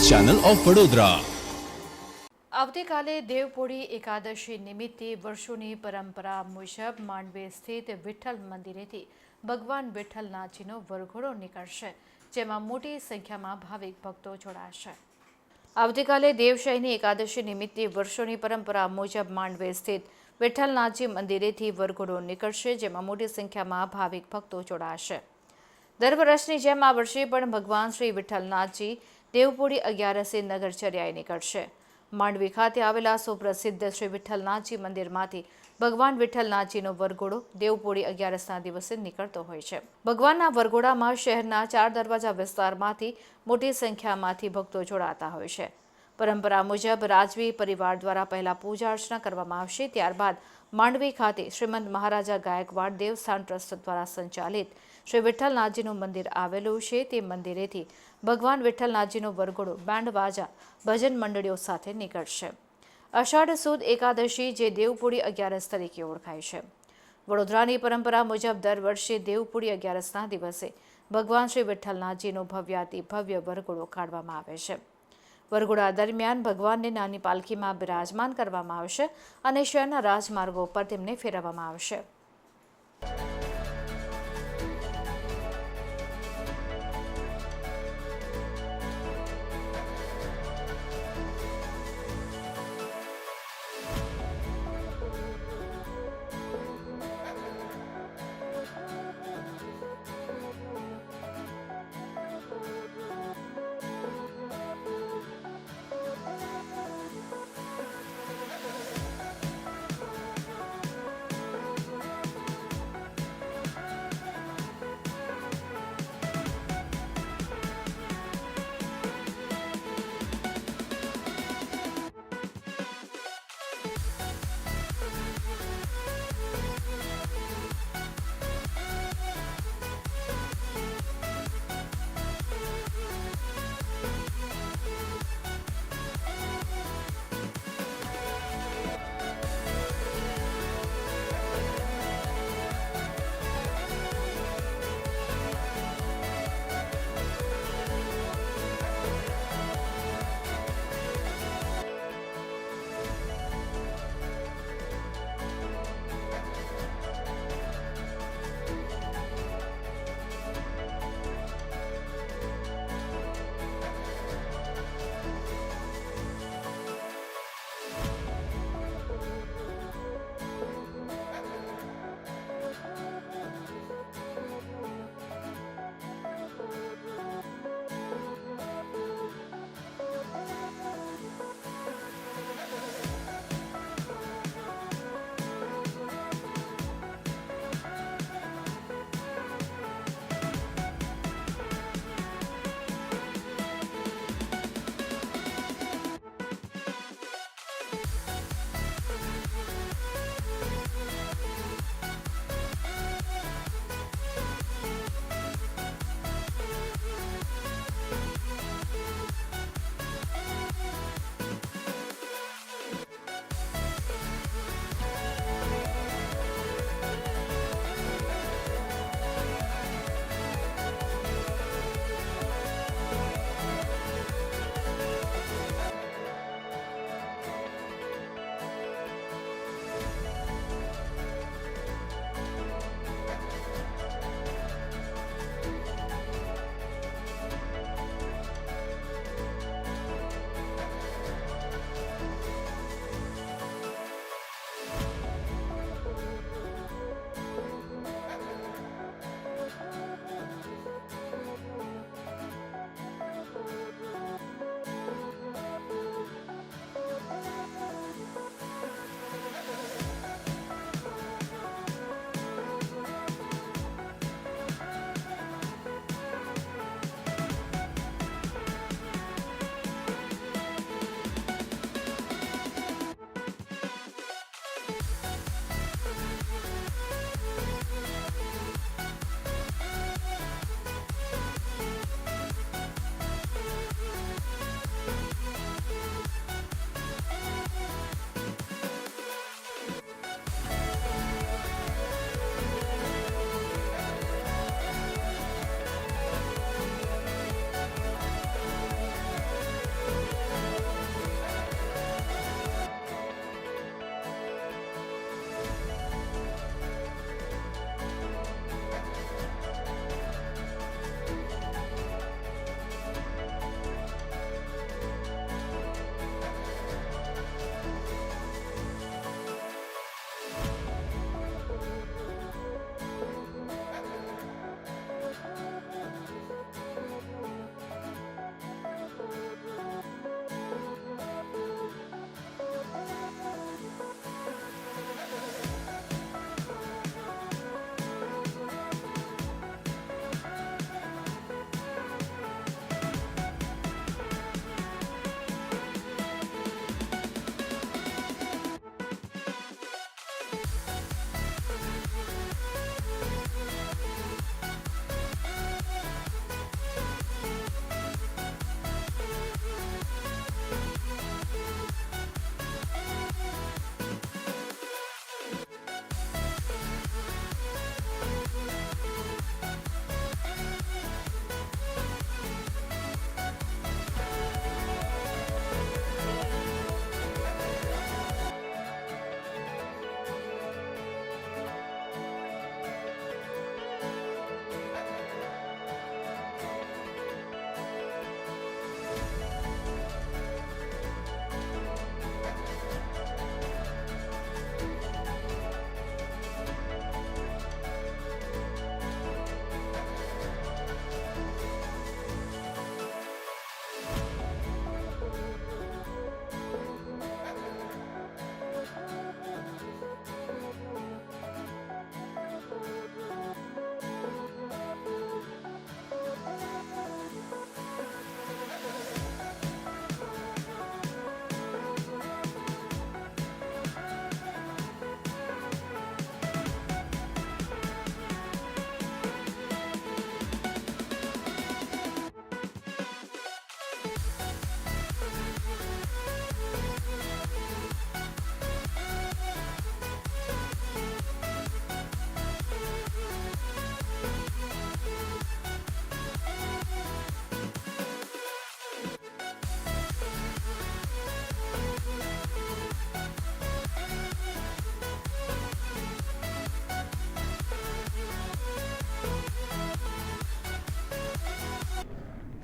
Channel of Vadodara. આવતીકાલે દેવપોળી એકાદશી નિમિત્તે વર્ષોની પરંપરા મુજબ માંડવી સ્થિત વિઠ્ઠલ મંદિરેથી ભગવાન વિઠ્ઠલનાથજીનો વરઘોડો નીકળશે, જેમાં મોટી સંખ્યામાં ભાવિક ભક્તો જોડાશે। આવતીકાલે દેવશયની એકાદશી નિમિત્તે વર્ષોની પરંપરા મુજબ માંડવી સ્થિત વિઠ્ઠલનાથજી મંદિરેથી વરઘોડો નીકળશે, જેમાં મોટી સંખ્યામાં ભાવિક ભક્તો જોડાશે। દર વર્ષની જેમ આ વર્ષે પણ ભગવાન શ્રી વિઠ્ઠલનાથજી દેવપોળી અગિયારસે નગરચર્યાએ નીકળશે। માંડવી ખાતે આવેલા સુપ્રસિદ્ધ શ્રી વિઠ્ઠલનાથજી મંદિરમાંથી ભગવાન વિઠ્ઠલનાથજીનો વરઘોડો દેવપોળી અગિયારસના દિવસે નીકળતો હોય છે। ભગવાનના વરઘોડામાં શહેરના 4 દરવાજા વિસ્તારમાંથી મોટી સંખ્યામાંથી ભક્તો જોડાતા હોય છે। પરંપરા મુજબ રાજવી પરિવાર દ્વારા પહેલા પૂજા અર્ચના કરવામાં આવશે, ત્યારબાદ માંડવી ખાતે શ્રીમંત મહારાજા ગાયકવાડ દેવસ્થાન ટ્રસ્ટ દ્વારા સંચાલિત શ્રી વિઠ્ઠલનાથજીનું મંદિર આવેલું છે, તે મંદિરેથી ભગવાન વિઠ્ઠલનાથજીનો વરઘોડો બેન્ડ વાજા ભજન મંડળીઓ સાથે નીકળશે। અષાઢ સુદ એકાદશી જે દેવપોળી અગિયારસ તરીકે ઓળખાય છે। વડોદરાની પરંપરા મુજબ દર વર્ષે દેવપોળી અગિયારસના દિવસે ભગવાન શ્રી વિઠ્ઠલનાથજીનો ભવ્યાતિ ભવ્ય વરઘોડો કાઢવામાં આવે છે। વરઘોડા દરમિયાન ભગવાનને નાની પાલખીમાં બિરાજમાન કરવામાં આવશે અને શહેરના રાજમાર્ગો પર તેમને ફેરવવામાં આવશે।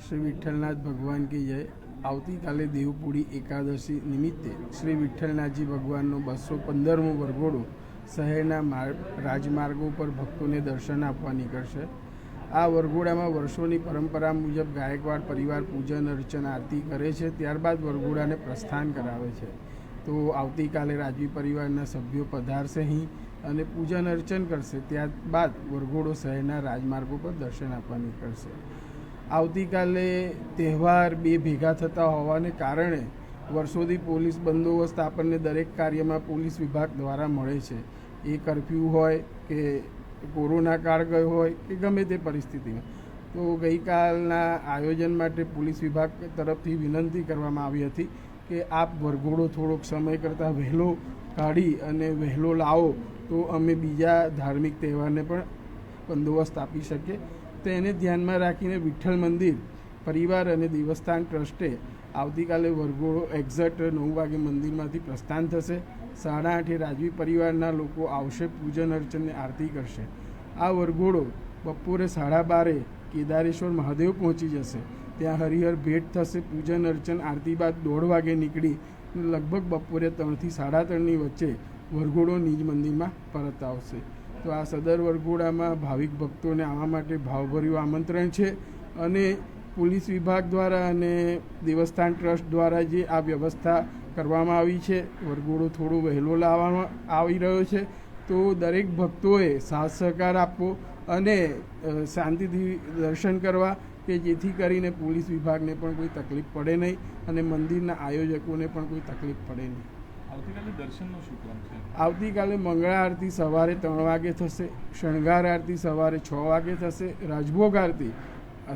શ્રી વિઠ્ઠલનાથ ભગવાન કી જય. આવતીકાલે દેવપુરી એકાદશી નિમિત્તે શ્રી વિઠ્ઠલનાથજી ભગવાનનો 215મો વરઘોડો શહેરના રાજમાર્ગો પર ભક્તોને દર્શન આપવા નીકળશે. આ વરઘોડામાં વર્ષોની પરંપરા મુજબ ગાયકવાડ પરિવાર પૂજન અર્ચન આરતી કરે છે, ત્યારબાદ વરઘોડાને પ્રસ્થાન કરાવે છે. તો આવતીકાલે રાજવી પરિવારના સભ્યો પધારશે અહીં અને પૂજન અર્ચન કરશે. ત્યારબાદ વરઘોડો શહેરના રાજમાર્ગો પર દર્શન આપવા નીકળશે. આવતીકાલે તહેવાર બે ભેગા થતા હોવાને કારણે વર્ષોથી પોલીસ બંદોબસ્ત આપણને દરેક કાર્યમાં પોલીસ વિભાગ દ્વારા મળે છે. એ કરફ્યુ હોય કે કોરોના કાળ ગયો હોય કે ગમે તે પરિસ્થિતિમાં. તો ગઈકાલના આયોજન માટે પોલીસ વિભાગ તરફથી વિનંતી કરવામાં આવી હતી કે આપ વરઘોડો થોડોક સમય કરતાં વહેલો કાઢી અને વહેલો લાવો તો અમે બીજા ધાર્મિક તહેવારને પણ બંદોબસ્ત આપી શકીએ. તો એને ધ્યાનમાં રાખીને વિઠ્ઠલ મંદિર પરિવાર અને દેવસ્થાન ટ્રસ્ટે આવતીકાલે વરઘોડો એક્ઝેક્ટ 9 વાગે મંદિરમાંથી પ્રસ્થાન થશે. 8:30 રાજવી પરિવારના લોકો આવશે, પૂજન અર્ચનને આરતી કરશે. આ વરઘોડો બપોરે 12:30 કેદારેશ્વર મહાદેવ પહોંચી જશે. ત્યાં હરિહર ભેટ થશે. પૂજન અર્ચન આરતી બાદ 1:30 વાગે નીકળી લગભગ બપોરે 3 થી 3:30ની વચ્ચે વરઘોડો નિજ મંદિરમાં પરત આવશે. તો આ સદર વરઘોડામાં ભાવિક ભક્તોને આવવા માટે ભાવભર્યું આમંત્રણ છે અને પોલીસ વિભાગ દ્વારા અને દેવસ્થાન ટ્રસ્ટ દ્વારા જે આ વ્યવસ્થા કરવામાં આવી છે, વરઘોડો થોડો વહેલો લાવવામાં આવી રહ્યો છે. તો દરેક ભક્તોએ સાથ સહકાર આપવો અને શાંતિથી દર્શન કરવા કે જેથી કરીને પોલીસ વિભાગને પણ કોઈ તકલીફ પડે નહીં અને મંદિરના આયોજકોને પણ કોઈ તકલીફ પડે નહીં. આવતીકાલે દર્શનનો શું ક્રમ છે? આવતીકાલે મંગળા આરતી સવારે 3 વાગે થશે, શણગાર આરતી સવારે 6 વાગે થશે, રાજભોગ આરતી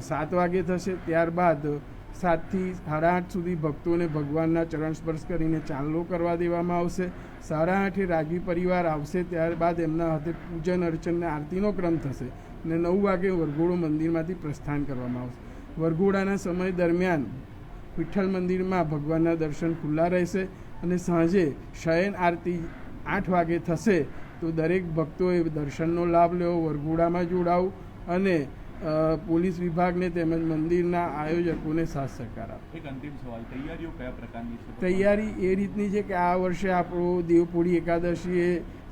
7 વાગે થશે. ત્યારબાદ 7 થી 8:30 સુધી ભક્તોને ભગવાનના ચરણ સ્પર્શ કરીને ચાંદલો કરવા દેવામાં આવશે. 8:30 રાજવી પરિવાર આવશે, ત્યારબાદ એમના હાથે પૂજન અર્ચન આરતીનો ક્રમ થશે અને 9 વાગે વરઘોડો મંદિરમાંથી પ્રસ્થાન કરવામાં આવશે. વરઘોડાના સમય દરમિયાન વિઠ્ઠલ મંદિરમાં ભગવાનના દર્શન ખુલ્લા રહેશે અને સાંજે શયન આરતી 8 વાગે થશે. તો દરેક ભક્તોએ દર્શનનો લાભ લેવો, વરઘોડામાં જોડાવું અને પોલીસ વિભાગને તેમજ મંદિરના આયોજકોને સાથ સહકાર આપો. એક અંતિમ સવાલ, તૈયારીઓ કયા પ્રકારની છે? તૈયારી એ રીતની છે કે આ વર્ષે આપણો દેવપુરી એકાદશીએ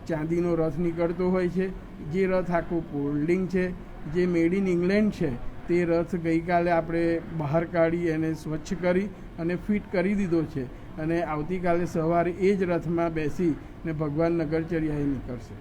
ચાંદીનો રથ નીકળતો હોય છે. જે રથ આખો ફોલ્ડિંગ છે, જે મેડ ઇન ઇંગ્લેન્ડ છે, તે રથ ગઈકાલે આપણે બહાર કાઢી એને સ્વચ્છ કરી અને ફિટ કરી દીધો છે અને આવતીકાલે સવારે એ જ રથમાં બેસી ને ભગવાન નગરચર્યાએ નીકળશે.